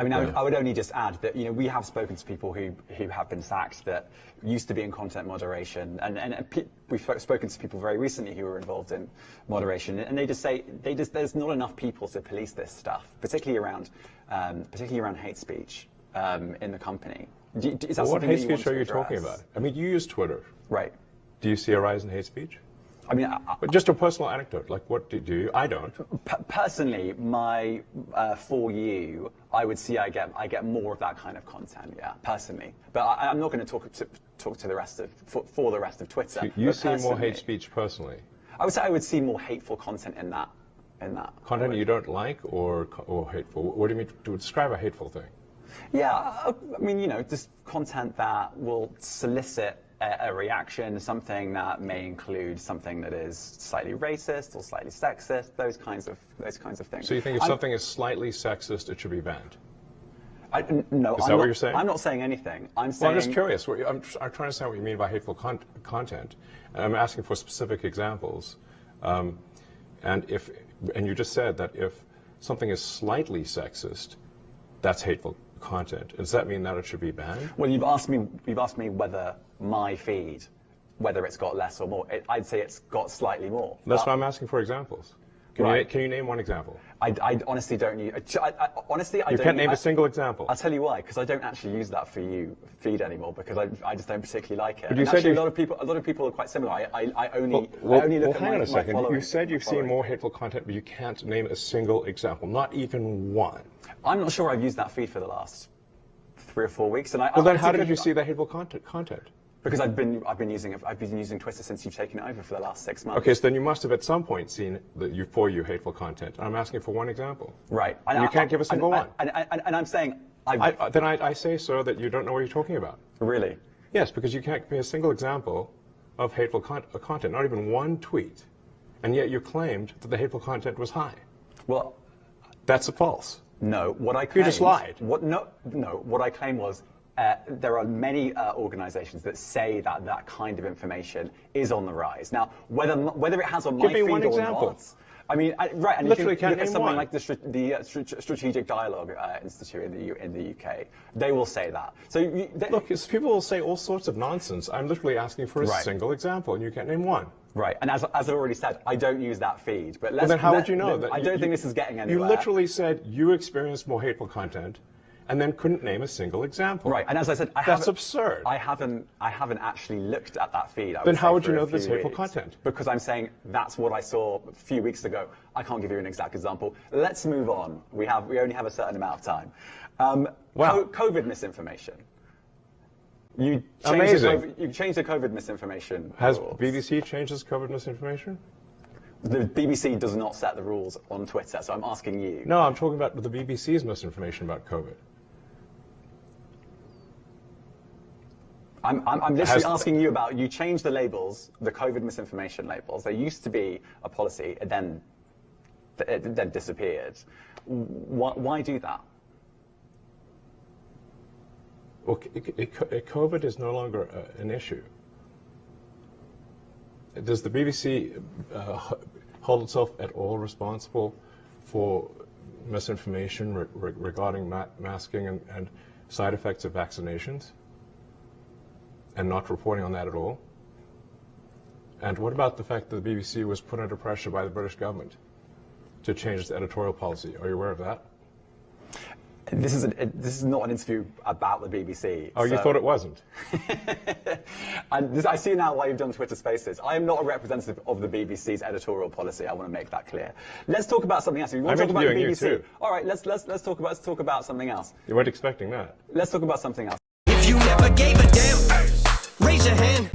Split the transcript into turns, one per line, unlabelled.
I mean, I would only just add that, we have spoken to people who have been sacked that used to be in content moderation, and we've spoken to people very recently who were involved in moderation, and they just say there's not enough people to police this stuff, particularly around hate speech in the company. Is that
what hate
that
speech are you talking about? I mean, you use Twitter.
Right.
Do you see a rise in hate speech?
I mean,
but just a personal anecdote, like what do you? I don't.
Personally, for you, I would see I get more of that kind of content, yeah, personally. But I'm not going to talk to the rest of for the rest of Twitter.
So you see more hate speech personally?
I would say I would see more hateful content in that.
Content you don't like or hateful? What do you mean to describe a hateful thing?
Yeah, I mean, just content that will solicit a reaction, something that may include something that is slightly racist or slightly sexist, those kinds of things.
So you think if something is slightly sexist, it should be banned?
No,
is that what you're saying?
I'm not saying anything. I'm
just curious. I'm trying to understand what you mean by hateful content. And I'm asking for specific examples. And you just said that if something is slightly sexist, that's hateful content. Does that mean that it should be banned?
Well, you've asked me whether my feed, whether it's got less or more. I'd say it's got slightly more.
That's why I'm asking for examples. Can you name one example?
I honestly don't use. Honestly, I
you
don't.
can't name a single example.
I'll tell you why. Because I don't actually use that for you feed anymore. Because I just don't particularly like it.
But you
said
actually,
a lot of people are quite similar. I only look at
hang on a second. You said you've seen
following.
more hateful content, but you can't name a single example, not even one.
I'm not sure I've used that feed for the last 3 or 4 weeks. And
then how did you see the hateful content?
Because I've been using Twitter since you've taken it over for the last 6 months.
Okay, so then you must have at some point seen you hateful content. I'm asking for one example.
Right.
And you can't give a single one.
And I'm saying
then I say, sir, that you don't know what you're talking about.
Really?
Yes, because you can't give me a single example of hateful content, not even one tweet, and yet you claimed that the hateful content was high.
Well,
that's false.
No, what I claimed...
You just lied.
What I claimed was there are many organizations that say that kind of information is on the rise. Now, whether it has on my feed or not... Give me one example. I mean, right, and
literally
you can look at something
one.
like the Strategic Dialogue Institute in the UK. They will say that. So
look, people will say all sorts of nonsense. I'm literally asking for a single example, and you can't name one.
Right, and as I already said, I don't use that feed. But
then how would you know?
I don't think this is getting anywhere.
You literally said you experienced more hateful content, and then couldn't name a single example.
Right, and as I said,
that's absurd.
I haven't actually looked at that feed.
Then how would you know there's hateful content?
Because I'm saying that's what I saw a few weeks ago. I can't give you an exact example. Let's move on. We only have a certain amount of time. COVID misinformation. You changed the COVID misinformation
Has
rules.
BBC changed its COVID misinformation?
The BBC does not set the rules on Twitter, so I'm asking you.
No, I'm talking about the BBC's misinformation about COVID.
I'm literally asking you about, you changed the labels, the COVID misinformation labels. There used to be a policy, it then disappeared. Why do that?
Well, COVID is no longer an issue. Does the BBC hold itself at all responsible for misinformation regarding masking and side effects of vaccinations, and not reporting on that at all? And what about the fact that the BBC was put under pressure by the British government to change its editorial policy? Are you aware of that?
This is not an interview about the BBC.
Oh, so. You thought it wasn't?
I see now why you've done Twitter Spaces. I am not a representative of the BBC's editorial policy. I want to make that clear. Let's talk about something else. You want to talk about the BBC? You too. All right, let's talk about something else.
You weren't expecting that.
Let's talk about something else.
If you never gave a damn, raise your hand.